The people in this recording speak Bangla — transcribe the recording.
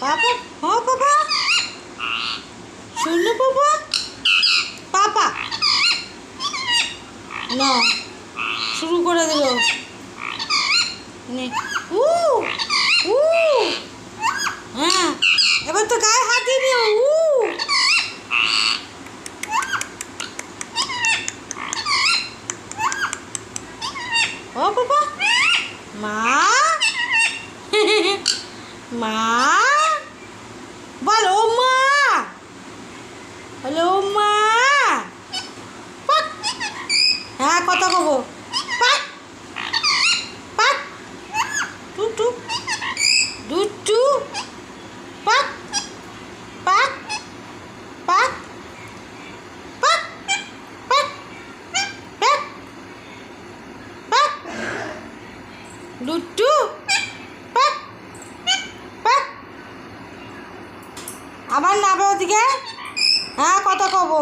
পাপা, হ্যাঁ পাপা, শূন্য পাপা, পাপা না শুরু করে দিল। উ উ হ্যাঁ, এবার তো গায়ে হাত দিয়ে নিও। ও বাবা, মা মা বল, ও মা, হ্যালো মা, পাক। হ্যাঁ কথা কব, পাক পাক, টু টু ডু টু, পাক পাক পাক পাক পাক পাক পাক, লুট্টু পাক পাক। আবার নাবে ওদিকে। হ্যাঁ কথা কব।